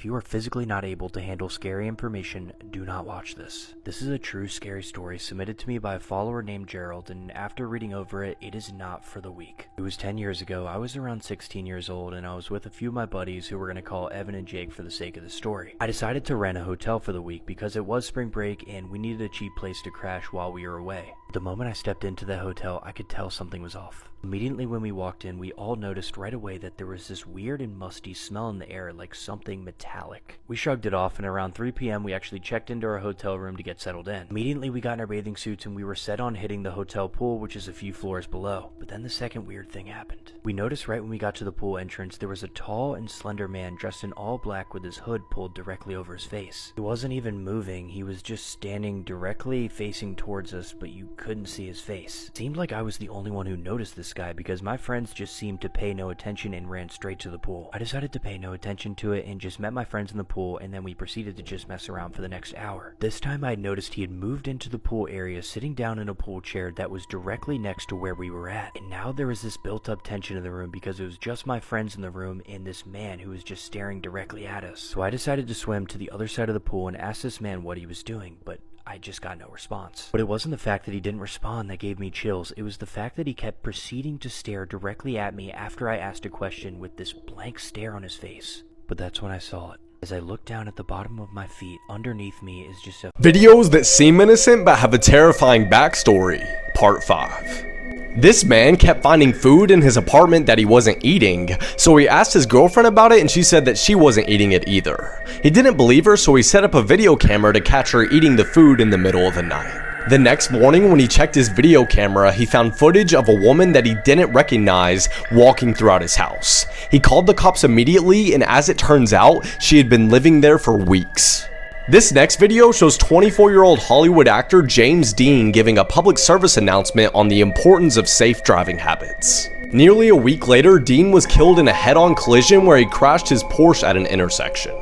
If you are physically not able to handle scary information, do not watch this. This is a true scary story submitted to me by a follower named Gerald, and after reading over it, it is not for the weak. It was 10 years ago. I was around 16 years old, and I was with a few of my buddies who we're going to call Evan and Jake for the sake of the story. I decided to rent a hotel for the week because it was spring break and we needed a cheap place to crash while we were away. The moment I stepped into the hotel, I could tell something was off. Immediately when we walked in, we all noticed right away that there was this weird and musty smell in the air, like something metallic. We shrugged it off, and around 3 p.m. we actually checked into our hotel room to get settled in. Immediately we got in our bathing suits and we were set on hitting the hotel pool, which is a few floors below. But then the second weird thing happened. We noticed right when we got to the pool entrance, there was a tall and slender man dressed in all black with his hood pulled directly over his face. He wasn't even moving, he was just standing directly facing towards us, but you couldn't see his face. It seemed like I was the only one who noticed this guy because my friends just seemed to pay no attention and ran straight to the pool. I decided to pay no attention to it and just met my friends in the pool, and then we proceeded to just mess around for the next hour. This time I had noticed he had moved into the pool area, sitting down in a pool chair that was directly next to where we were at. And now there was this built up tension in the room because it was just my friends in the room and this man who was just staring directly at us. So I decided to swim to the other side of the pool and ask this man what he was doing, but I just got no response. But it wasn't the fact that he didn't respond that gave me chills, it was the fact that he kept proceeding to stare directly at me after I asked a question with this blank stare on his face. But that's when I saw it. As I looked down at the bottom of my feet, underneath me is just a videos that seem innocent but have a terrifying backstory, part 5. This man kept finding food in his apartment that he wasn't eating, so he asked his girlfriend about it and she said that she wasn't eating it either. He didn't believe her, so he set up a video camera to catch her eating the food in the middle of the night. The next morning when he checked his video camera, he found footage of a woman that he didn't recognize walking throughout his house. He called the cops immediately, and as it turns out, she had been living there for weeks. This next video shows 24-year-old Hollywood actor James Dean giving a public service announcement on the importance of safe driving habits. Nearly a week later, Dean was killed in a head-on collision where he crashed his Porsche at an intersection.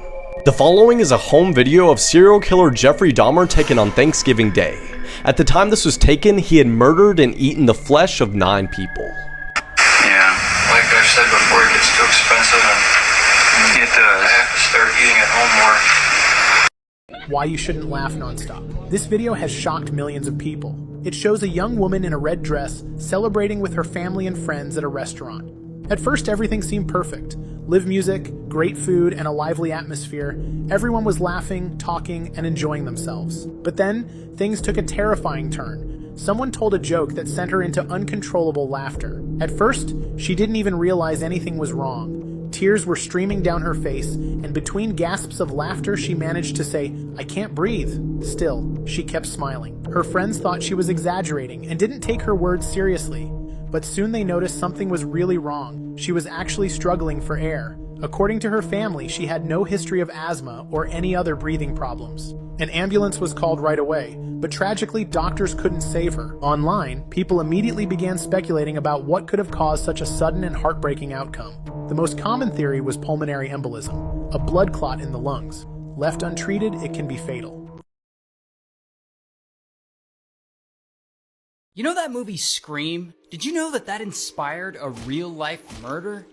The following is a home video of serial killer Jeffrey Dahmer taken on Thanksgiving Day. At the time this was taken, he had murdered and eaten the flesh of 9 people. Yeah, like I said before, it gets too expensive and I have to start eating at home more. Why you shouldn't laugh nonstop. This video has shocked millions of people. It shows a young woman in a red dress celebrating with her family and friends at a restaurant. At first, everything seemed perfect. Live music, great food, and a lively atmosphere. Everyone was laughing, talking, and enjoying themselves. But then, things took a terrifying turn. Someone told a joke that sent her into uncontrollable laughter. At first, she didn't even realize anything was wrong. Tears were streaming down her face, and between gasps of laughter she managed to say, "I can't breathe." Still, she kept smiling. Her friends thought she was exaggerating and didn't take her words seriously. But soon they noticed something was really wrong. She was actually struggling for air. According to her family, she had no history of asthma or any other breathing problems. An ambulance was called right away, but tragically doctors couldn't save her. Online, people immediately began speculating about what could have caused such a sudden and heartbreaking outcome. The most common theory was pulmonary embolism, a blood clot in the lungs. Left untreated, it can be fatal. You know that movie Scream? Did you know that that inspired a real-life murder?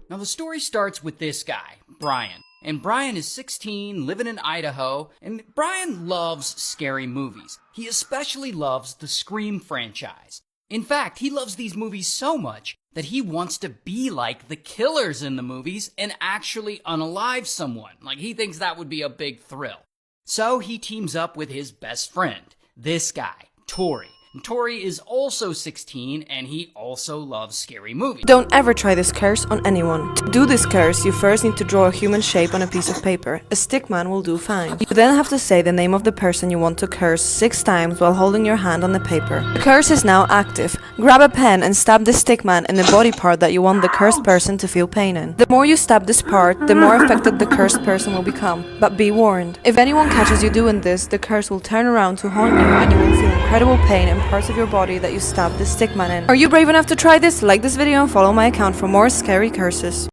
Now the story starts with this guy, Brian. And Brian is 16, living in Idaho, and Brian loves scary movies. He especially loves the Scream franchise. In fact, he loves these movies so much that he wants to be like the killers in the movies and actually unalive someone. Like, he thinks that would be a big thrill. So he teams up with his best friend, this guy, Tori. And Tori is also 16, and he also loves scary movies. Don't ever try this curse on anyone. To do this curse, you first need to draw a human shape on a piece of paper. A stickman will do fine. You then have to say the name of the person you want to curse 6 times while holding your hand on the paper. The curse is now active. Grab a pen and stab the stickman in the body part that you want the cursed person to feel pain in. The more you stab this part, the more affected the cursed person will become. But be warned, if anyone catches you doing this, the curse will turn around to haunt you and you will feel incredible pain in parts of your body that you stabbed the stickman in. Are you brave enough to try this? Like this video and follow my account for more scary curses.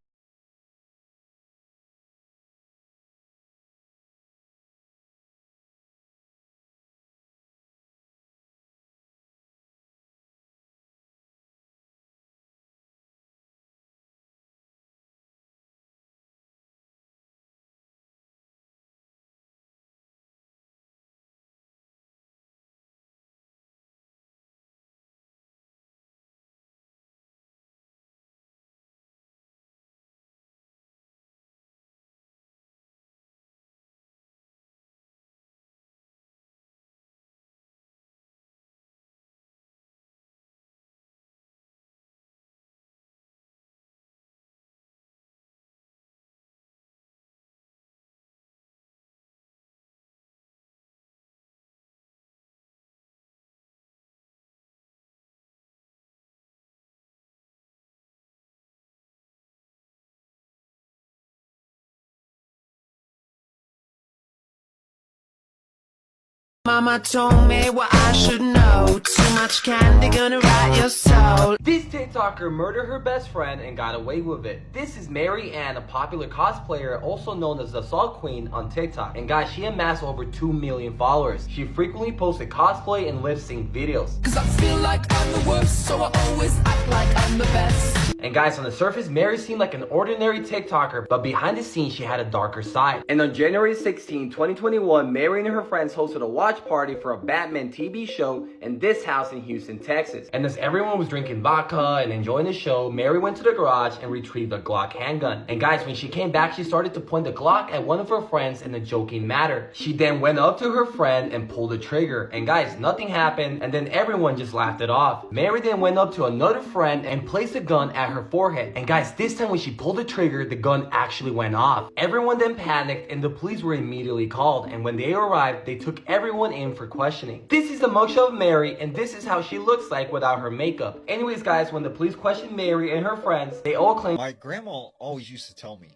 Mama told me what I should know. Too much candy gonna rot your soul. This TikToker murdered her best friend and got away with it. This is Mary Ann, a popular cosplayer also known as the Salt Queen on TikTok. And guys, she amassed over 2 million followers. She frequently posted cosplay and lip sync videos. Cause I feel like I'm the worst, so I always act like I'm the best. And guys, on the surface, Mary seemed like an ordinary TikToker, but behind the scenes, she had a darker side. And on January 16, 2021, Mary and her friends hosted a watch party for a Batman TV show in this house in Houston, Texas. And as everyone was drinking vodka and enjoying the show, Mary went to the garage and retrieved a Glock handgun. And guys, when she came back, she started to point the Glock at one of her friends in a joking manner. She then went up to her friend and pulled the trigger. And guys, nothing happened, and then everyone just laughed it off. Mary then went up to another friend and placed the gun at her forehead. And guys, this time when she pulled the trigger, the gun actually went off. Everyone then panicked and the police were immediately called. And when they arrived, they took everyone in for questioning. This is the mugshot of Mary, and this is how she looks like without her makeup. Anyways guys, when the police questioned Mary and her friends, they all claimed My grandma always used to tell me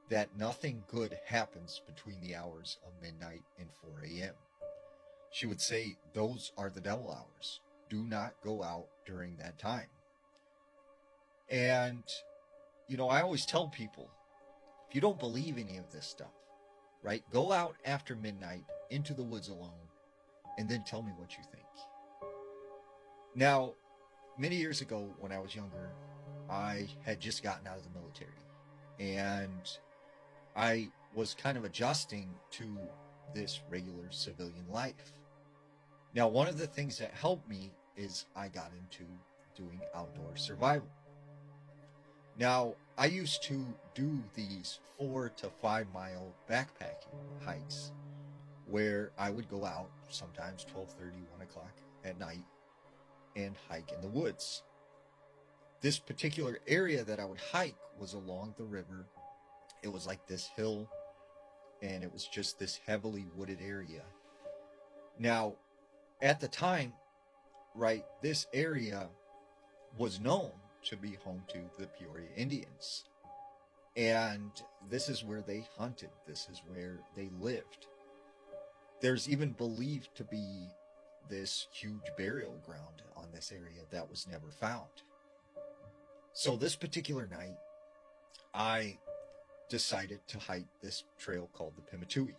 that nothing good happens between the hours of midnight and 4 a.m. She would say those are the devil hours. Do not go out during that time. And, you know, I always tell people, if you don't believe any of this stuff, right, go out after midnight into the woods alone and then tell me what you think. Now, many years ago when I was younger, I had just gotten out of the military and I was kind of adjusting to this regular civilian life. Now, one of the things that helped me is I got into doing outdoor survival. Now, I used to do these 4 to 5 mile backpacking hikes where I would go out sometimes 12:30, 1 o'clock at night and hike in the woods. This particular area that I would hike was along the river. It was like this hill and it was just this heavily wooded area. Now, at the time, right, this area was known to be home to the Peoria Indians. And this is where they hunted. This is where they lived. There's even believed to be this huge burial ground on this area that was never found. So this particular night, I decided to hike this trail called the Pimatui.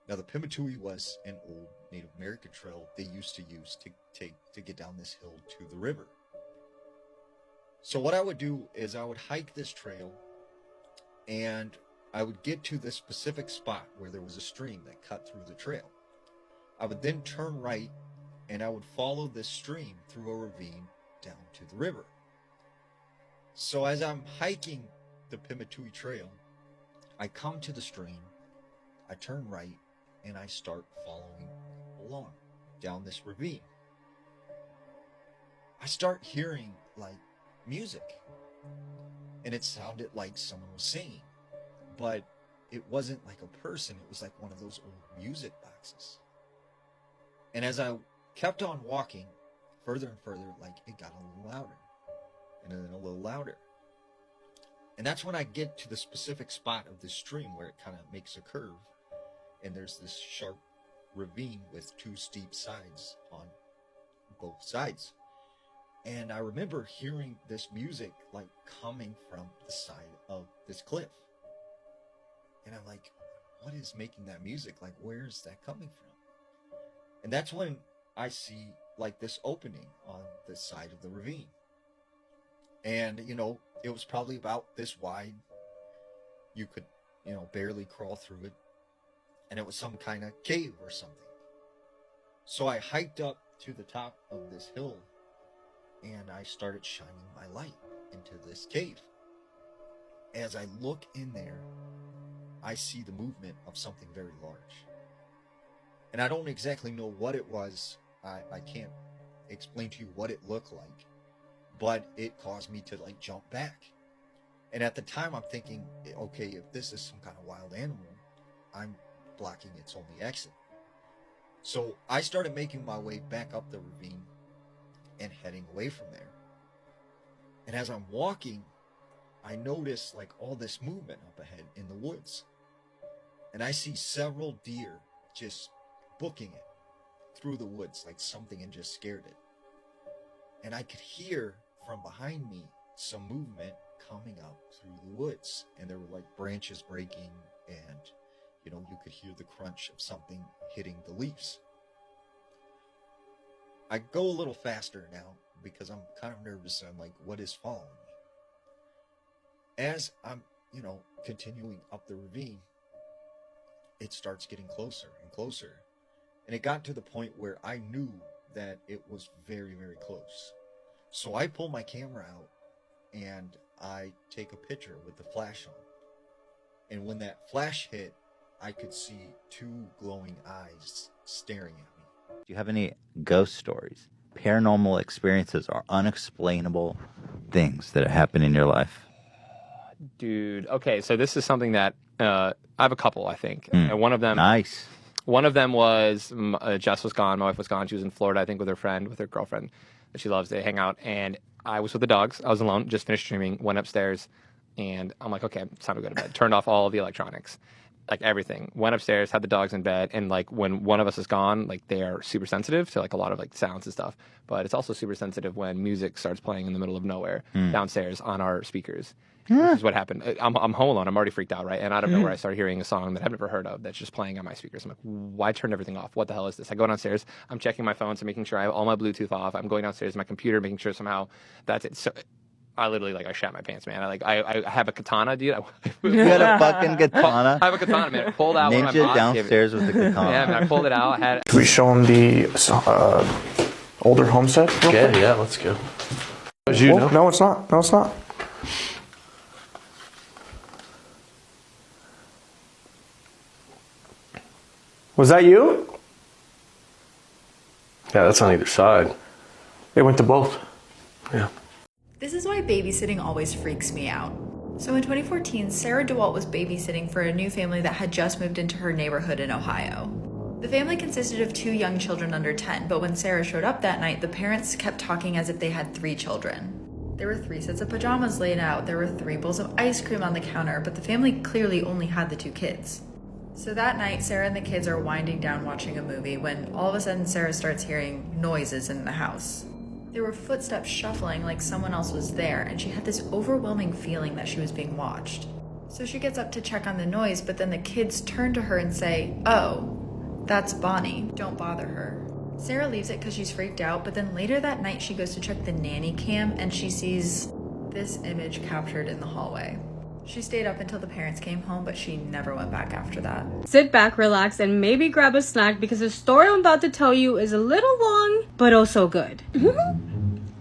Now the Pimatui was an old Native American trail they used to use to get down this hill to the river. So what I would do is I would hike this trail and I would get to this specific spot where there was a stream that cut through the trail. I would then turn right and I would follow this stream through a ravine down to the river. So as I'm hiking the Pimatui Trail, I come to the stream, I turn right, and I start following along down this ravine. I start hearing like music, and it sounded like someone was singing, but it wasn't like a person. It was like one of those old music boxes. And as I kept on walking further and further, like it got a little louder and then a little louder. And that's when I get to the specific spot of this stream where it kind of makes a curve and there's this sharp ravine with 2 steep sides on both sides. And I remember hearing this music like coming from the side of this cliff. And I'm like, what is making that music? Like, where is that coming from? And that's when I see like this opening on the side of the ravine. And, you know, it was probably about this wide. You could, you know, barely crawl through it. And it was some kind of cave or something. So I hiked up to the top of this hill and I started shining my light into this cave. As I look in there, I see the movement of something very large. And I don't exactly know what it was. I can't explain to you what it looked like, but it caused me to like jump back. And at the time I'm thinking, okay, if this is some kind of wild animal, I'm blocking its only exit. So I started making my way back up the ravine and heading away from there. And as I'm walking, I notice like all this movement up ahead in the woods. And I see several deer just booking it through the woods like something had just scared it. And I could hear from behind me some movement coming up through the woods. And there were like branches breaking, and, you know, you could hear the crunch of something hitting the leaves. I go a little faster now because I'm kind of nervous. I'm like, what is following me? As I'm, you know, continuing up the ravine, it starts getting closer and closer. And it got to the point where I knew that it was very, very close. So I pull my camera out and I take a picture with the flash on. And when that flash hit, I could see two glowing eyes staring at me. Do you have any ghost stories, paranormal experiences, or unexplainable things that happen in your life? Dude, okay, so this is something that I have a couple, I think. And one of them, Nice. One of them was Jess was gone. My wife was gone. She was in Florida, I think, with her girlfriend that she loves. They hang out, and I was with the dogs. I was alone, just finished streaming, went upstairs, and I'm like, okay, it's time to go to bed. Turned off all of the electronics, like everything. Went upstairs, had the dogs in bed, and like when one of us is gone, like they are super sensitive to like a lot of like sounds and stuff. But it's also super sensitive when music starts playing in the middle of nowhere downstairs on our speakers. Which is what happened. I'm home alone. I'm already freaked out, right? And out of nowhere, I started hearing a song that I've never heard of that's just playing on my speakers. I'm like, why turn everything off? What the hell is this? I go downstairs. I'm checking my phone, so making sure I have all my Bluetooth off. I'm going downstairs to my computer, making sure somehow that's it. So I literally, like, I shat my pants, man. I have a katana, dude. You got a fucking katana? I have a katana, man. I pulled out one of my Ninja pockets, downstairs with the katana. Yeah, man, I pulled it out. Can we show them the older homestead? Yeah, let's go. You know? No, it's not. No, it's not. Was that you? Yeah, that's on either side. They went to both. Yeah. This is why babysitting always freaks me out. So in 2014, Sarah DeWalt was babysitting for a new family that had just moved into her neighborhood in Ohio. The family consisted of 2 young children under 10, but when Sarah showed up that night, the parents kept talking as if they had 3 children. There were 3 sets of pajamas laid out, there were 3 bowls of ice cream on the counter, but the family clearly only had the 2 kids. So that night, Sarah and the kids are winding down watching a movie when all of a sudden Sarah starts hearing noises in the house. There were footsteps shuffling like someone else was there, and she had this overwhelming feeling that she was being watched. So she gets up to check on the noise, but then the kids turn to her and say, "Oh, that's Bonnie, don't bother her." Sarah leaves it because she's freaked out, but then later that night she goes to check the nanny cam and she sees this image captured in the hallway. She stayed up until the parents came home, but she never went back after that. Sit back, relax, and maybe grab a snack because the story I'm about to tell you is a little long, but oh so good.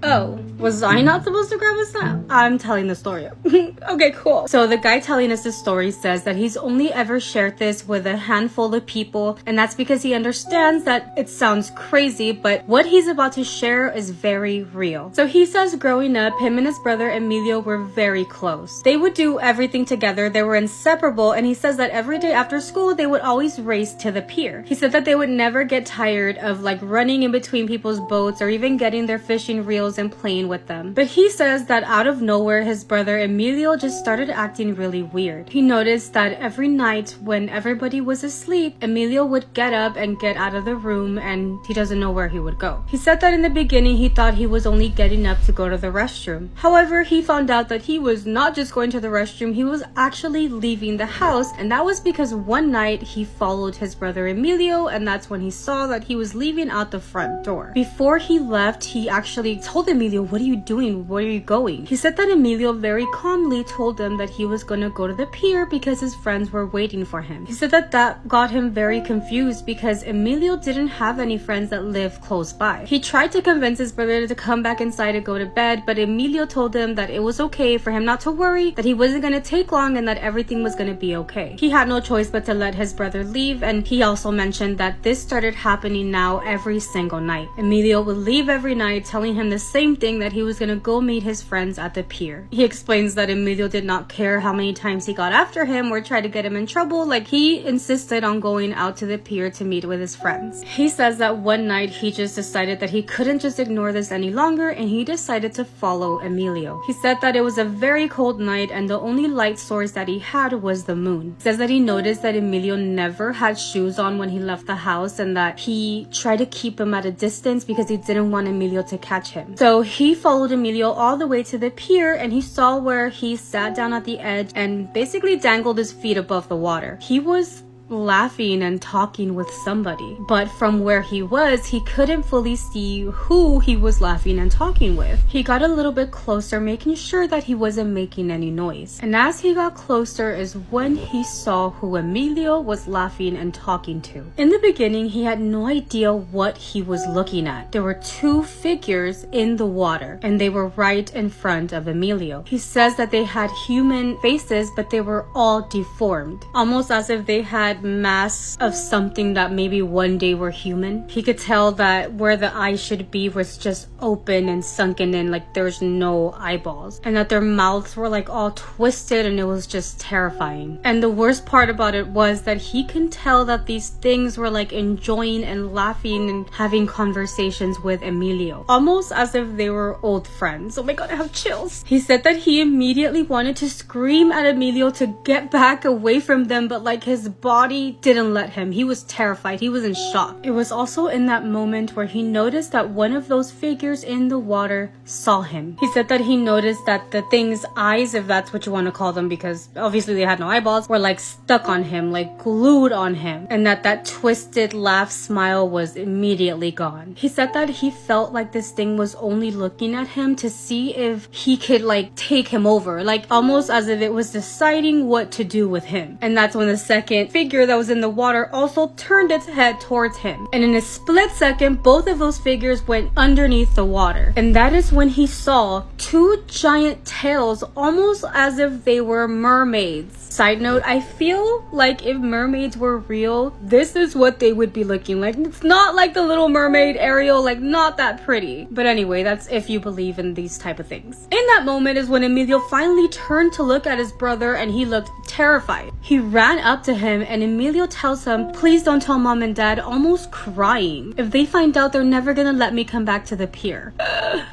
Oh, was I not supposed to grab a snack? I'm telling the story. Okay, cool. So the guy telling us the story says that he's only ever shared this with a handful of people, and that's because he understands that it sounds crazy, but what he's about to share is very real. So he says growing up, him and his brother Emilio were very close. They would do everything together, they were inseparable, and he says that every day after school, they would always race to the pier. He said that they would never get tired of like running in between people's boats or even getting their fishing reels and playing with them. But he says that out of nowhere, his brother Emilio just started acting really weird. He noticed that every night when everybody was asleep, Emilio would get up and get out of the room and he doesn't know where he would go. He said that in the beginning he thought he was only getting up to go to the restroom. However, he found out that he was not just going to the restroom, he was actually leaving the house, and that was because one night he followed his brother Emilio, and that's when he saw that he was leaving out the front door. Before he left, he actually told Emilio, "What are you doing? Where are you going?" He said that Emilio very calmly told him that he was going to go to the pier because his friends were waiting for him. He said that that got him very confused because Emilio didn't have any friends that lived close by. He tried to convince his brother to come back inside and go to bed, but Emilio told him that it was okay for him not to worry, that he wasn't going to take long, and that everything was going to be okay. He had no choice but to let his brother leave, and he also mentioned that this started happening now every single night. Emilio would leave every night telling him the same thing, that that he was gonna go meet his friends at the pier. He explains that Emilio did not care how many times he got after him or tried to get him in trouble, like he insisted on going out to the pier to meet with his friends. He says that one night he just decided that he couldn't just ignore this any longer and he decided to follow Emilio. He said that it was a very cold night and the only light source that he had was the moon. He says that he noticed that Emilio never had shoes on when he left the house and that he tried to keep him at a distance because he didn't want Emilio to catch him. So he followed Emilio all the way to the pier and he saw where he sat down at the edge and basically dangled his feet above the water. He was laughing and talking with somebody, but from where he was, he couldn't fully see who he was laughing and talking with. He got a little bit closer, making sure that he wasn't making any noise. And as he got closer is when he saw who Emilio was laughing and talking to. In the beginning, he had no idea what he was looking at. There were two figures in the water, and they were right in front of Emilio. He says that they had human faces, but they were all deformed, almost as if they had masks of something that maybe one day were human. He could tell that where the eyes should be was just open and sunken in, like there's no eyeballs, and that their mouths were like all twisted, and it was just terrifying. And the worst part about it was that he can tell that these things were like enjoying and laughing and having conversations with Emilio, almost as if they were old friends. Oh my god, I have chills. He said that he immediately wanted to scream at Emilio to get back away from them, but like his body didn't let him. He was terrified. He was in shock. It was also in that moment where he noticed that one of those figures in the water saw him. He said that he noticed that the thing's eyes, if that's what you want to call them, because obviously they had no eyeballs, were like stuck on him, like glued on him, and that twisted laugh smile was immediately gone. He said that he felt like this thing was only looking at him to see if he could like take him over, like almost as if it was deciding what to do with him. And that's when the second figure that was in the water also turned its head towards him, and in a split second both of those figures went underneath the water, and that is when he saw two giant tails, almost as if they were mermaids. Side note, I feel like if mermaids were real, this is what they would be looking like. It's not like the Little Mermaid Ariel, like not that pretty, but anyway, that's if you believe in these type of things. In that moment is when Emilio finally turned to look at his brother and he looked terrified. He ran up to him and Emilio tells him, "Please don't tell mom and dad," almost crying. "If they find out, they're never gonna let me come back to the pier."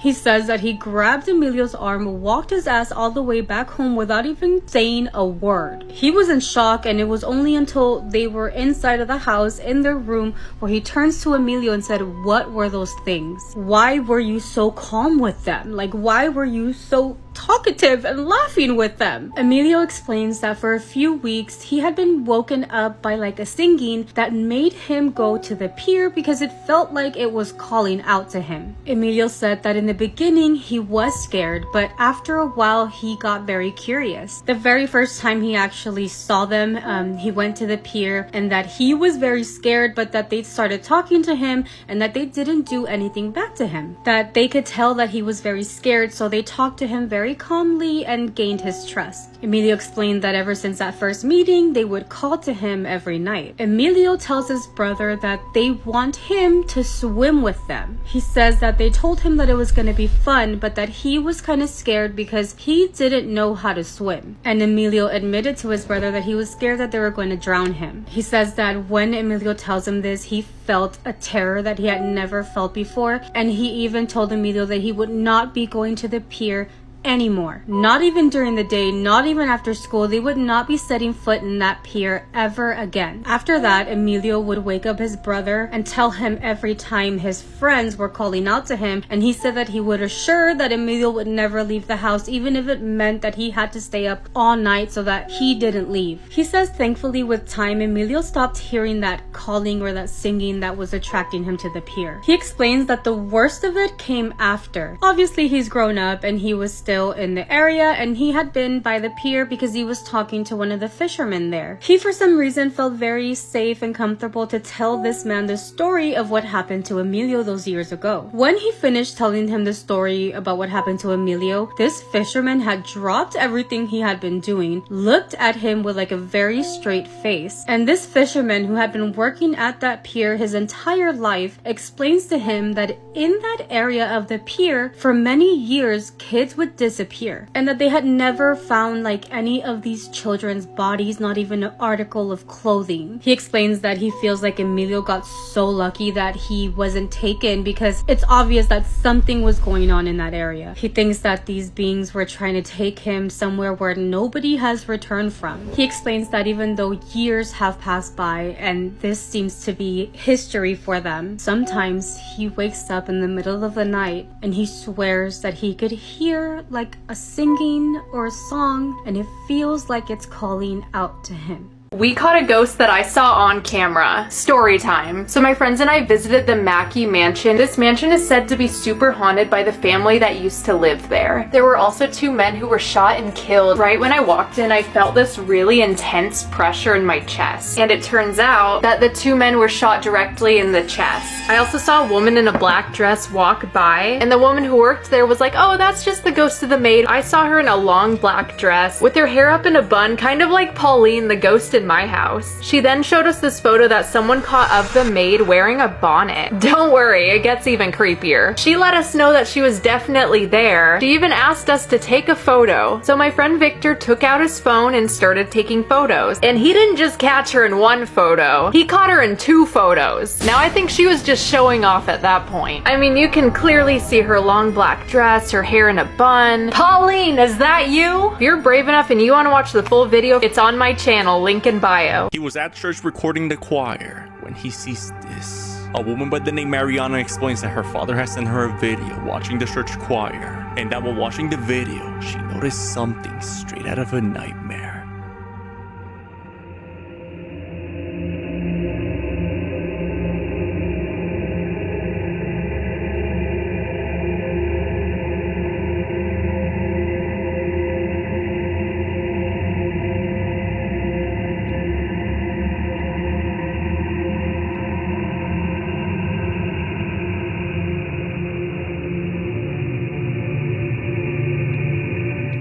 He says that he grabbed Emilio's arm, walked his ass all the way back home without even saying a word. He was in shock, and it was only until they were inside of the house in their room where he turns to Emilio and said, "What were those things? Why were you so calm with them? Like, why were you so talkative and laughing with them?" Emilio explains that for a few weeks he had been woken up by like a singing that made him go to the pier because it felt like it was calling out to him. Emilio said that in the beginning he was scared, but after a while he got very curious. The very first time he actually saw them, he went to the pier, and that he was very scared, but that they started talking to him and that they didn't do anything back to him. That they could tell that he was very scared, so they talked to him very calmly and gained his trust. Emilio explained that ever since that first meeting, they would call to him every night. Emilio tells his brother that they want him to swim with them. He says that they told him that it was going to be fun, but that he was kind of scared because he didn't know how to swim. And Emilio admitted to his brother that he was scared that they were going to drown him. He says that when Emilio tells him this, he felt a terror that he had never felt before, and he even told Emilio that he would not be going to the pier anymore. Not even during the day, not even after school. They would not be setting foot in that pier ever again. After that, Emilio would wake up his brother and tell him every time his friends were calling out to him, and he said that he would assure that Emilio would never leave the house, even if it meant that he had to stay up all night so that he didn't leave. He says thankfully with time, Emilio stopped hearing that calling or that singing that was attracting him to the pier. He explains that the worst of it came after. Obviously he's grown up and he was still in the area, and he had been by the pier because he was talking to one of the fishermen there. He for some reason felt very safe and comfortable to tell this man the story of what happened to Emilio those years ago. When he finished telling him the story about what happened to Emilio, this fisherman had dropped everything he had been doing, looked at him with like a very straight face, and this fisherman, who had been working at that pier his entire life, explains to him that in that area of the pier for many years kids would disappear, and that they had never found like any of these children's bodies, not even an article of clothing. He explains that he feels like Emilio got so lucky that he wasn't taken because it's obvious that something was going on in that area. He thinks that these beings were trying to take him somewhere where nobody has returned from. He explains that even though years have passed by and this seems to be history for them, sometimes he wakes up in the middle of the night and he swears that he could hear like a singing or a song, and it feels like it's calling out to him. We caught a ghost that I saw on camera. Story time. So my friends and I visited the Mackey Mansion. This mansion is said to be super haunted by the family that used to live there. There were also 2 men who were shot and killed. Right when I walked in, I felt this really intense pressure in my chest. And it turns out that the 2 men were shot directly in the chest. I also saw a woman in a black dress walk by, and the woman who worked there was like, "Oh, that's just the ghost of the maid." I saw her in a long black dress with her hair up in a bun, kind of like Pauline, the ghost in my house. She then showed us this photo that someone caught of the maid wearing a bonnet. Don't worry, it gets even creepier. She let us know that she was definitely there. She even asked us to take a photo. So my friend Victor took out his phone and started taking photos. And he didn't just catch her in 1 photo. He caught her in 2 photos. Now I think she was just showing off at that point. I mean, you can clearly see her long black dress, her hair in a bun. Pauline, is that you? If you're brave enough and you want to watch the full video, it's on my channel, link in bio. He was at church recording the choir when he sees this. A woman by the name Mariana explains that her father has sent her a video watching the church choir, and that while watching the video, she noticed something straight out of a nightmare.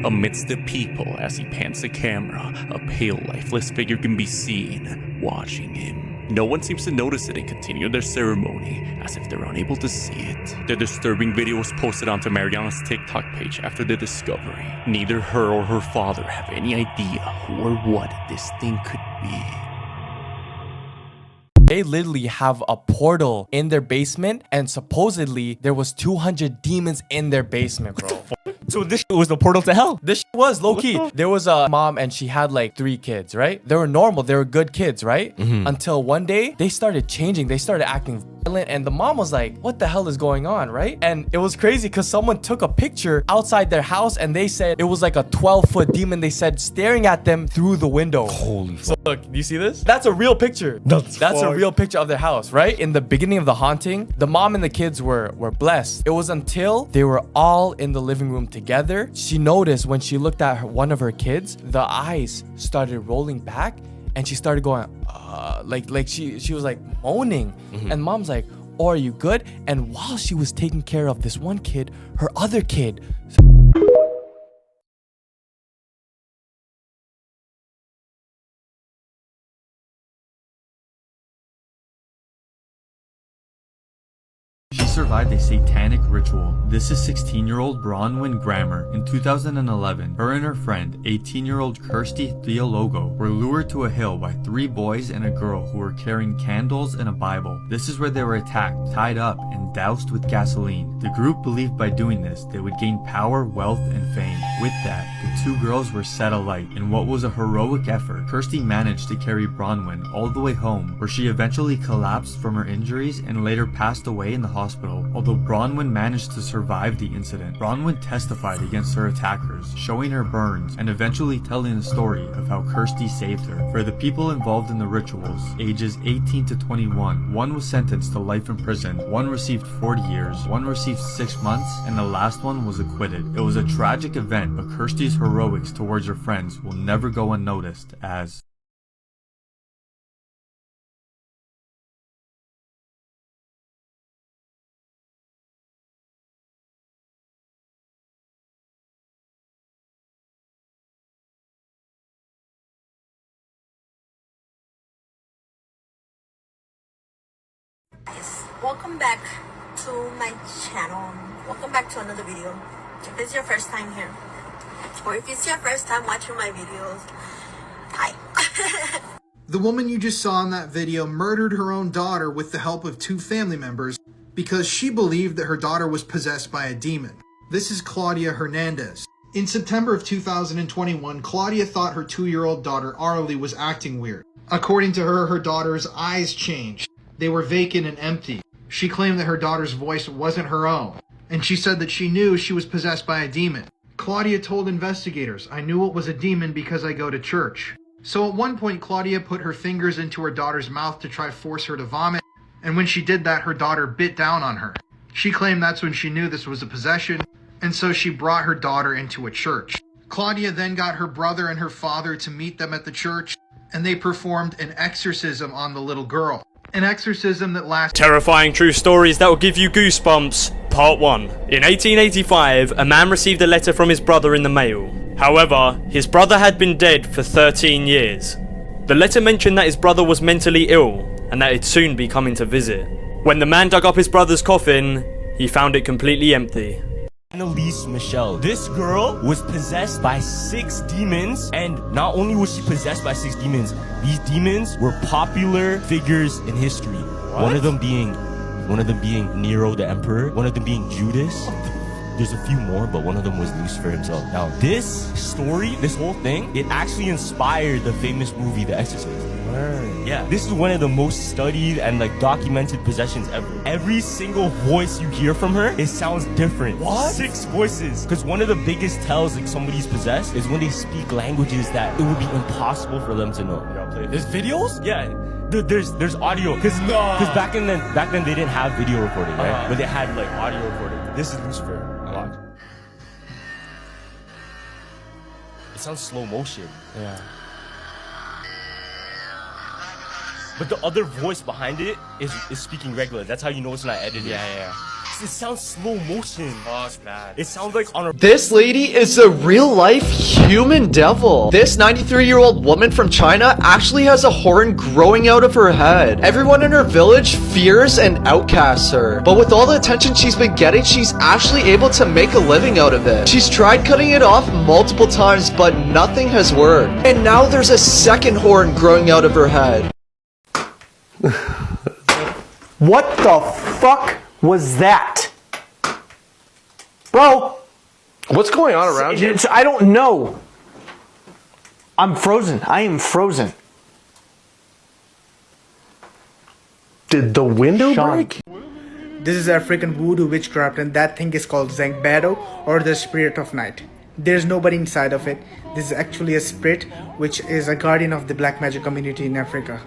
Amidst the people, as he pans the camera, a pale, lifeless figure can be seen, watching him. No one seems to notice it and continue their ceremony, as if they're unable to see it. The disturbing video was posted onto Mariana's TikTok page after the discovery. Neither her or her father have any idea who or what this thing could be. They literally have a portal in their basement, and supposedly there was 200 demons in their basement, bro. So this was the portal to hell? This was low-key. There was a mom and she had like 3 kids, right? They were normal. They were good kids, right? Until one day, they started changing. They started acting violent, and the mom was like, what the hell is going on, right? And it was crazy because someone took a picture outside their house and they said it was like a 12-foot demon, they said, staring at them through the window. Holy fuck. So look, do you see this? That's a real picture. That's a real picture of their house, right? In the beginning of the haunting, the mom and the kids were blessed. It was until they were all in the living room together. She noticed when she looked at one of her kids, the eyes started rolling back and she started going, like she was like moaning. And mom's like, oh, are you good? And while she was taking care of this one kid, her other kid survived a satanic ritual. This is 16-year-old Bronwyn Grammer. In 2011, her and her friend, 18-year-old Kirsty Theologo, were lured to a hill by 3 boys and a girl who were carrying candles and a Bible. This is where they were attacked, tied up, and doused with gasoline. The group believed by doing this, they would gain power, wealth, and fame. With that, the 2 girls were set alight. In what was a heroic effort, Kirsty managed to carry Bronwyn all the way home, where she eventually collapsed from her injuries and later passed away in the hospital. hospital. Although Bronwyn managed to survive the incident, Bronwyn testified against her attackers, showing her burns and eventually telling the story of how Kirsty saved her. For the people involved in the rituals, ages 18 to 21, one was sentenced to life in prison, one received 40 years, one received 6 months, and the last one was acquitted. It was a tragic event, but Kirsty's heroics towards her friends will never go unnoticed as welcome back to my channel. Welcome back to another video. If it's your first time here, or if it's your first time watching my videos, hi. The woman you just saw in that video murdered her own daughter with the help of 2 family members because she believed that her daughter was possessed by a demon. This is Claudia Hernandez. In September of 2021, Claudia thought her 2-year-old daughter Arlie was acting weird. According to her, her daughter's eyes changed. They were vacant and empty. She claimed that her daughter's voice wasn't her own, and she said that she knew she was possessed by a demon. Claudia told investigators, "I knew it was a demon because I go to church." So at one point, Claudia put her fingers into her daughter's mouth to try to force her to vomit, and when she did that, her daughter bit down on her. She claimed that's when she knew this was a possession, and so she brought her daughter into a church. Claudia then got her brother and her father to meet them at the church, and they performed an exorcism on the little girl. An exorcism that lasted... Terrifying true stories that will give you goosebumps. Part 1. In 1885, a man received a letter from his brother in the mail. However, his brother had been dead for 13 years. The letter mentioned that his brother was mentally ill, and that he'd soon be coming to visit. When the man dug up his brother's coffin, he found it completely empty. Annalise Michelle. This girl was possessed by 6 demons, and not only was she possessed by 6 demons, these demons were popular figures in history. What? One of them being Nero the Emperor, one of them being Judas. There's a few more, but one of them was Lucifer himself. Now, this story, this whole thing, it actually inspired the famous movie The Exorcist. Yeah, this is one of the most studied and documented possessions ever. Every single voice you hear from her, it sounds different. What? 6 voices. Because one of the biggest tells somebody's possessed is when they speak languages that it would be impossible for them to know. There's videos? Yeah. There's audio. Because back then they didn't have video recording, right? But they had audio recording. This is Lucifer. Watch. It sounds slow motion. Yeah. But the other voice behind it is speaking regular. That's how you know it's not edited. Yeah. It sounds slow motion. Fuck that. It sounds like on a... This lady is a real-life human devil. This 93-year-old woman from China actually has a horn growing out of her head. Everyone in her village fears and outcasts her. But with all the attention she's been getting, she's actually able to make a living out of it. She's tried cutting it off multiple times, but nothing has worked. And now there's a second horn growing out of her head. What the fuck was that? Bro! What's going on around you? I don't know. I'm frozen. I am frozen. Did the window break? This is African voodoo witchcraft, and that thing is called Zangbado, or the spirit of night. There's nobody inside of it. This is actually a spirit which is a guardian of the black magic community in Africa.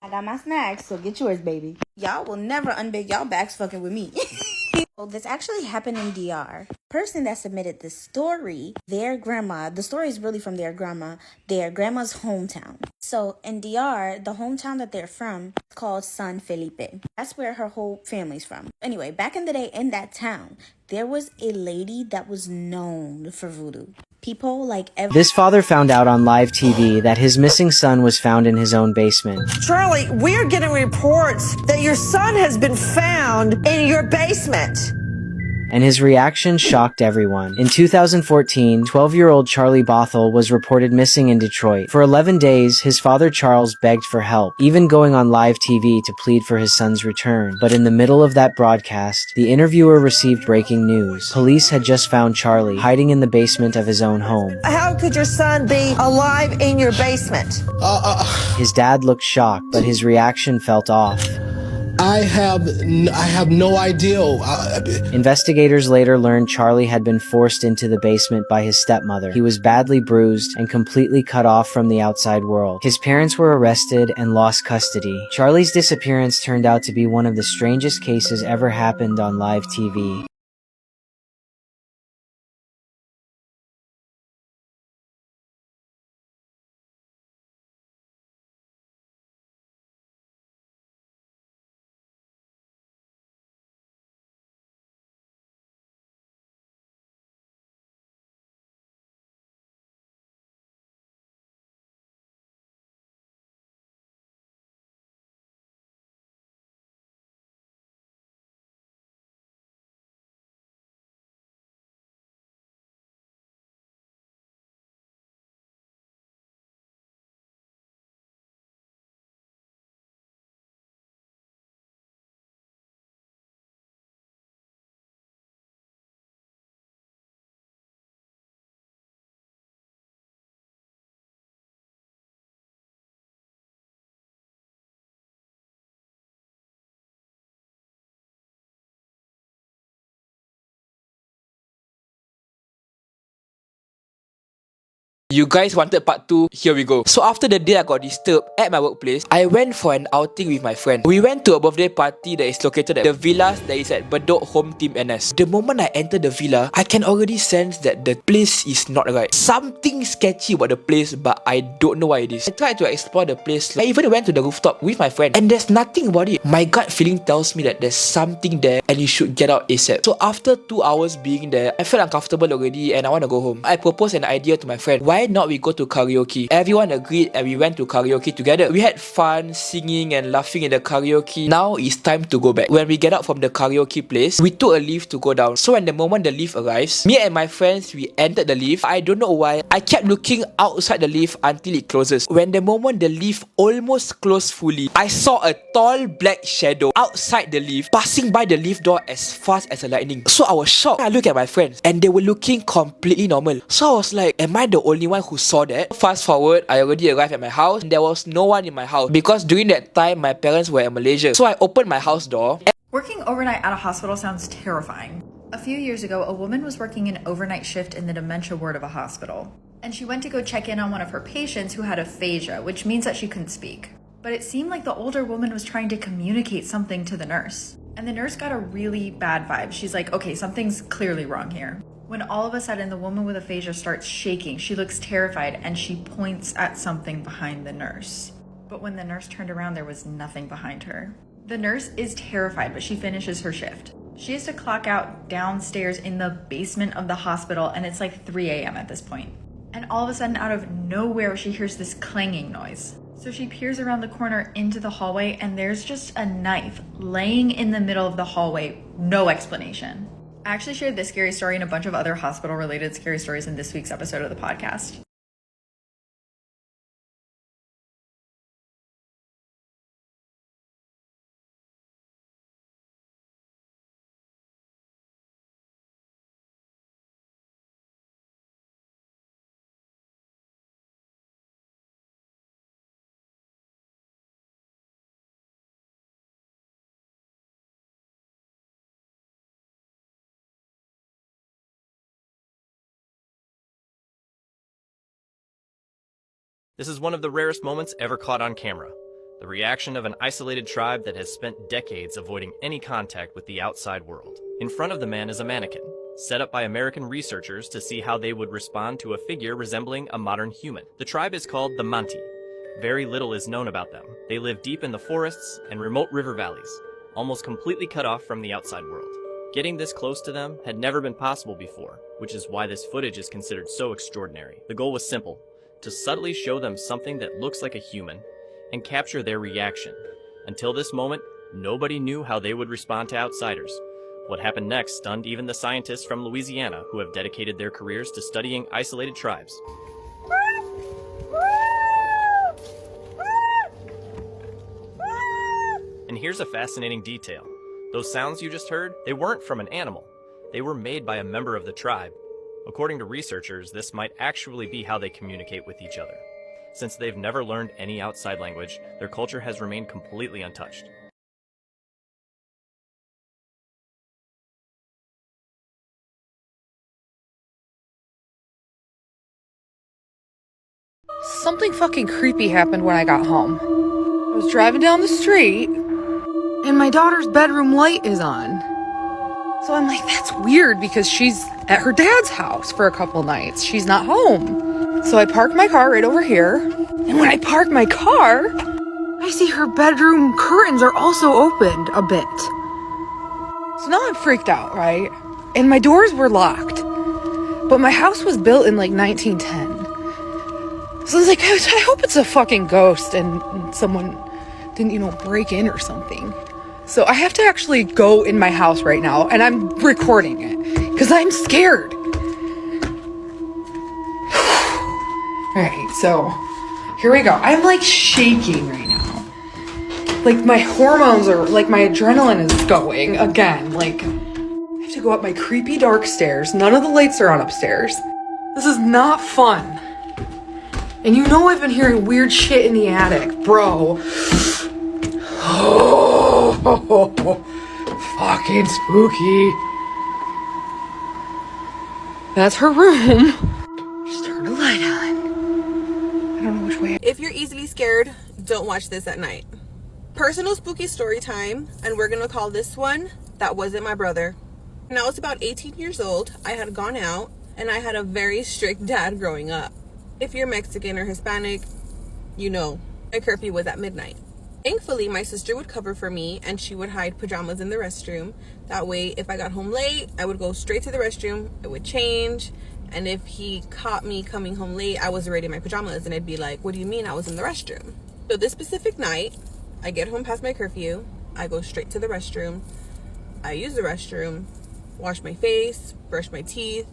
I got my snacks, so get yours, baby. Y'all will never unbig y'all backs fucking with me. Well, this actually happened in DR. Person that submitted this story, their grandma, the story is really from their grandma's hometown. So in DR, the hometown that they're from is called San Felipe. That's where her whole family's from. Anyway, back in the day in that town, there was a lady that was known for voodoo. People like This father found out on live TV that his missing son was found in his own basement. Charlie, we're getting reports that your son has been found in your basement. And his reaction shocked everyone. In 2014, 12-year-old Charlie Bothell was reported missing in Detroit. For 11 days, his father Charles begged for help, even going on live TV to plead for his son's return. But in the middle of that broadcast, the interviewer received breaking news. Police had just found Charlie hiding in the basement of his own home. How could your son be alive in your basement? His dad looked shocked, but his reaction felt off. I have no idea. Investigators later learned Charlie had been forced into the basement by his stepmother. He was badly bruised and completely cut off from the outside world. His parents were arrested and lost custody. Charlie's disappearance turned out to be one of the strangest cases ever happened on live TV. You guys wanted part 2, here we go. So after the day I got disturbed at my workplace, I went for an outing with my friend. We went to a birthday party that is located at the villas that is at Bedok Home Team NS. The moment I entered the villa, I can already sense that the place is not right. Something sketchy about the place, but I don't know what it is. I tried to explore the place. I even went to the rooftop with my friend, and there's nothing about it. My gut feeling tells me that there's something there and you should get out ASAP. So after 2 hours being there, I felt uncomfortable already and I want to go home. I proposed an idea to my friend. Why not we go to karaoke? Everyone agreed and we went to karaoke together. We had fun singing and laughing in the karaoke. Now it's time to go back. When we get out from the karaoke place, we took a lift to go down. So when the moment the lift arrives, me and my friends, we entered the lift. I don't know why, I kept looking outside the lift until it closes. When the moment the lift almost closed fully, I saw a tall black shadow outside the lift, passing by the lift door as fast as a lightning. So I was shocked. I looked at my friends and they were looking completely normal. So I was like, am I the only one who saw that? Fast forward, I already arrived at my house and there was no one in my house because during that time my parents were in Malaysia. So I opened my house door. Working overnight at a hospital sounds terrifying. A few years ago, a woman was working an overnight shift in the dementia ward of a hospital, and she went to go check in on one of her patients who had aphasia, which means that she couldn't speak. But it seemed like the older woman was trying to communicate something to the nurse, and the nurse got a really bad vibe. She's like, okay, something's clearly wrong here. When all of a sudden the woman with aphasia starts shaking, she looks terrified and she points at something behind the nurse. But when the nurse turned around, there was nothing behind her. The nurse is terrified, but she finishes her shift. She has to clock out downstairs in the basement of the hospital, and it's like 3 a.m. at this point. And all of a sudden, out of nowhere, she hears this clanging noise. So she peers around the corner into the hallway, and there's just a knife laying in the middle of the hallway. No explanation. I actually shared this scary story and a bunch of other hospital-related scary stories in this week's episode of the podcast. This is one of the rarest moments ever caught on camera. the reaction of an isolated tribe that has spent decades avoiding any contact with the outside world. In front of the man is a mannequin, set up by American researchers to see how they would respond to a figure resembling a modern human. The tribe is called the Manti. Very little is known about them. They live deep in the forests and remote river valleys, almost completely cut off from the outside world. Getting this close to them had never been possible before, which is why this footage is considered so extraordinary. The goal was simple, to subtly show them something that looks like a human and capture their reaction. Until this moment, nobody knew how they would respond to outsiders. What happened next stunned even the scientists from Louisiana who have dedicated their careers to studying isolated tribes. And here's a fascinating detail. Those sounds you just heard, they weren't from an animal. They were made by a member of the tribe. According to researchers, this might actually be how they communicate with each other. Since they've never learned any outside language, their culture has remained completely untouched. Something fucking creepy happened when I got home. I was driving down the street, and my daughter's bedroom light is on. So I'm like, that's weird because she's at her dad's house for a couple nights. She's not home. So I parked my car right over here, and when I park my car, I see her bedroom curtains are also opened a bit. So now I'm freaked out, right? And my doors were locked. But my house was built in like 1910. So I was like, I hope it's a fucking ghost and someone didn't, break in or something. So I have to actually go in my house right now and I'm recording it because I'm scared. Alright, so here we go. I'm like shaking right now. Like my hormones are, like my adrenaline is going again. Like I have to go up my creepy dark stairs. None of the lights are on upstairs. This is not fun. And I've been hearing weird shit in the attic, bro. Oh, fucking spooky. That's her room. Just turn the light on. I don't know which way. If you're easily scared, don't watch this at night. Personal spooky story time, and we're gonna call this one, That Wasn't My Brother. When I was about 18 years old, I had gone out, and I had a very strict dad growing up. If you're Mexican or Hispanic, my curfew was at midnight. Thankfully, my sister would cover for me and she would hide pajamas in the restroom. That way, if I got home late, I would go straight to the restroom, I would change, and if he caught me coming home late, I was already in my pajamas and I'd be like, what do you mean I was in the restroom? So this specific night, I get home past my curfew, I go straight to the restroom, I use the restroom, wash my face, brush my teeth,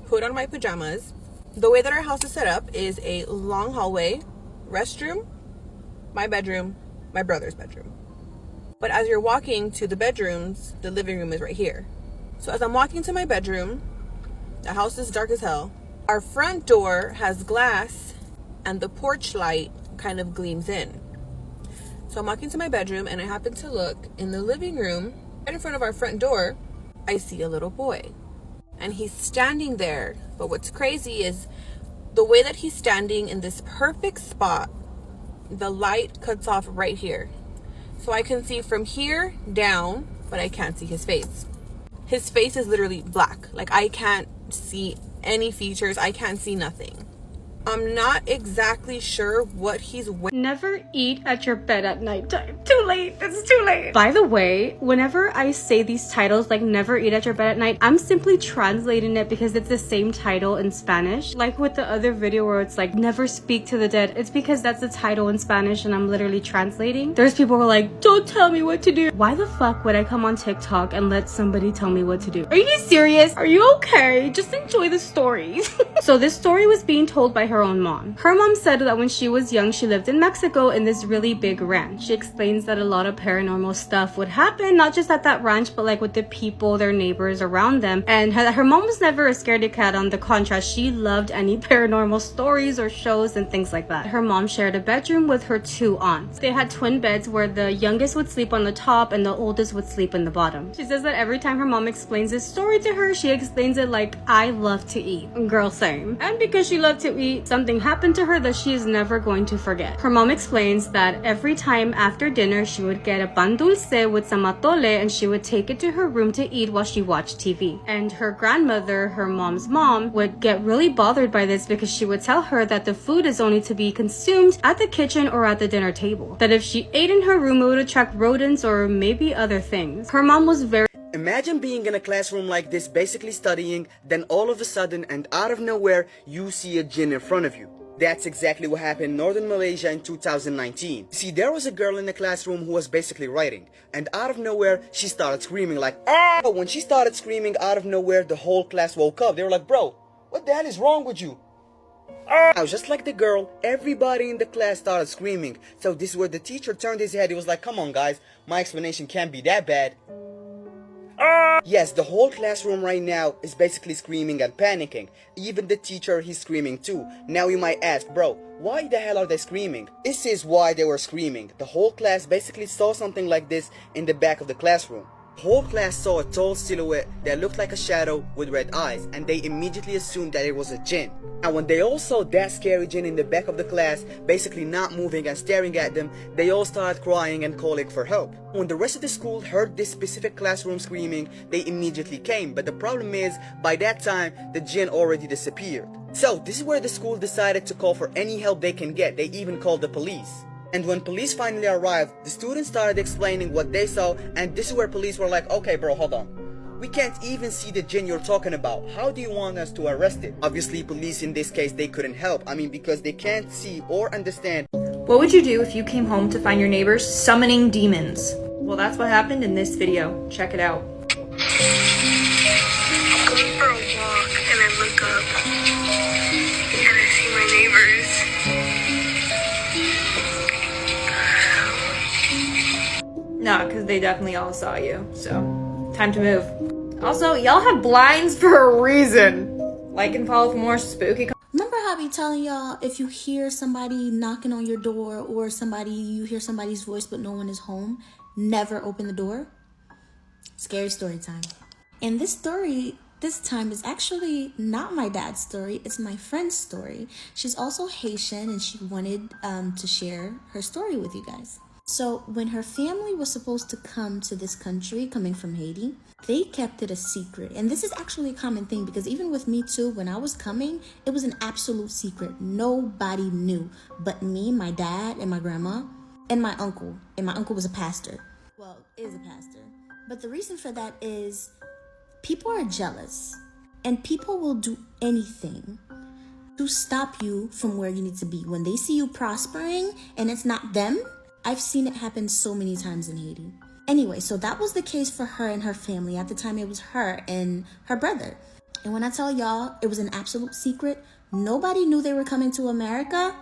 put on my pajamas. The way that our house is set up is a long hallway, restroom, my bedroom, my brother's bedroom. But as you're walking to the bedrooms, the living room is right here. So as I'm walking to my bedroom, the house is dark as hell. Our front door has glass and the porch light kind of gleams in. So I'm walking to my bedroom and I happen to look in the living room, right in front of our front door, I see a little boy. And he's standing there. But what's crazy is the way that he's standing in this perfect spot, the light cuts off right here. So I can see from here down, but I can't see his face. His face is literally black. Like I can't see any features. I can't see nothing. I'm not exactly sure what he's wearing. Never eat at your bed at nighttime. Too late. It's too late. By the way, whenever I say these titles like never eat at your bed at night, I'm simply translating it because it's the same title in Spanish. Like with the other video where it's like never speak to the dead. It's because that's the title in Spanish and I'm literally translating. There's people who are like, don't tell me what to do. Why the fuck would I come on TikTok and let somebody tell me what to do? Are you serious? Are you okay? Just enjoy the story. So this story was being told by her own mom. Her mom said that when she was young, she lived in Mexico in this really big ranch. She explains that a lot of paranormal stuff would happen, not just at that ranch, but like with the people, their neighbors around them. And her mom was never a scaredy cat. On the contrast, she loved any paranormal stories or shows and things like that. Her mom shared a bedroom with her two aunts. They had twin beds where the youngest would sleep on the top and the oldest would sleep in the bottom. She says that every time her mom explains this story to her, she explains it like, I love to eat. Girl, same. And because she loved to eat, night, something happened to her that she is never going to forget. Her mom explains that every time after dinner, she would get a pan dulce with some atole and she would take it to her room to eat while she watched TV. And her grandmother, her mom's mom, would get really bothered by this because she would tell her that the food is only to be consumed at the kitchen or at the dinner table. That if she ate in her room, it would attract rodents or maybe other things. Her mom was very... Imagine being in a classroom like this, basically studying, then all of a sudden and out of nowhere, you see a jinn in front of you. That's exactly what happened in northern Malaysia in 2019. See, there was a girl in the classroom who was basically writing, and out of nowhere, she started screaming like, ah! When she started screaming out of nowhere, the whole class woke up. They were like, bro, what the hell is wrong with you? Now, just like the girl, everybody in the class started screaming. So this is where the teacher turned his head. He was like, come on guys, my explanation can't be that bad. Yes, the whole classroom right now is basically screaming and panicking. Even the teacher, he's screaming too. Now you might ask, bro, why the hell are they screaming? This is why they were screaming. The whole class basically saw something like this in the back of the classroom. The whole class saw a tall silhouette that looked like a shadow with red eyes, and they immediately assumed that it was a jinn. And when they all saw that scary jinn in the back of the class, basically not moving and staring at them, they all started crying and calling for help. When the rest of the school heard this specific classroom screaming, they immediately came, but the problem is, by that time, the jinn already disappeared. So this is where the school decided to call for any help they can get. They even called the police. And when police finally arrived, the students started explaining what they saw, and this is where police were like, okay bro, hold on. We can't even see the jinn you're talking about. How do you want us to arrest it? Obviously, police in this case, they couldn't help. I mean, because they can't see or understand. What would you do if you came home to find your neighbors summoning demons? Well, that's what happened in this video. Check it out. I'm going for a walk and I look up and I see my neighbors. Nah, because they definitely all saw you, so time to move. Also, y'all have blinds for a reason. Like and follow for more spooky Remember how I be telling y'all, if you hear somebody knocking on your door or you hear somebody's voice but no one is home, never open the door? Scary story time. And this story this time is actually not my dad's story, it's my friend's story. She's also Haitian and she wanted to share her story with you guys. So when her family was supposed to come to this country, coming from Haiti, they kept it a secret. And this is actually a common thing because even with me too, when I was coming, it was an absolute secret. Nobody knew but me, my dad, and my grandma, and my uncle. And my uncle was a pastor. Well, is a pastor. But the reason for that is people are jealous. And people will do anything to stop you from where you need to be. When they see you prospering and it's not them, I've seen it happen so many times in Haiti. Anyway, so that was the case for her and her family. At the time, it was her and her brother. And when I tell y'all, it was an absolute secret. Nobody knew they were coming to America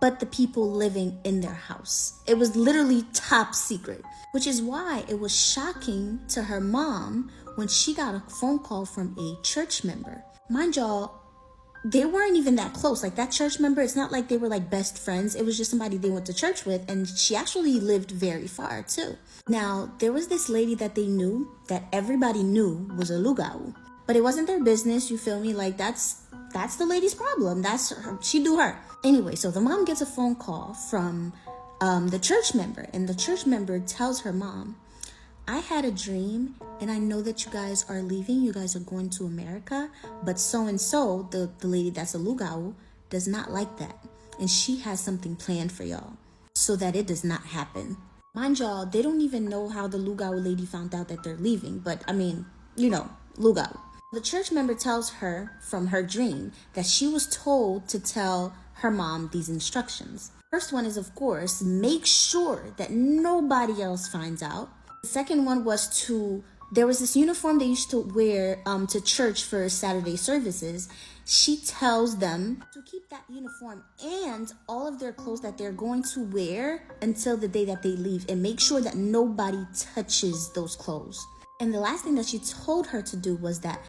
but the people living in their house. It was literally top secret, which is why it was shocking to her mom when she got a phone call from a church member. Mind y'all, they weren't even that close. Like that church member, it's not like they were like best friends. It was just somebody they went to church with, and she actually lived very far too. Now, there was this lady that they knew, that everybody knew was a lugao. But it wasn't their business, you feel me? Like that's the lady's problem. That's her, she do her. Anyway, so the mom gets a phone call from the church member, and the church member tells her mom, I had a dream and I know that you guys are leaving. You guys are going to America, but so-and-so, the lady that's a lugao, does not like that. And she has something planned for y'all so that it does not happen. Mind y'all, they don't even know how the lugao lady found out that they're leaving. But I mean, you know, lugao. The church member tells her from her dream that she was told to tell her mom these instructions. First one is, of course, make sure that nobody else finds out. The second one was there was this uniform they used to wear to church for Saturday services. She tells them to keep that uniform and all of their clothes that they're going to wear until the day that they leave, and make sure that nobody touches those clothes. And the last thing that she told her to do was that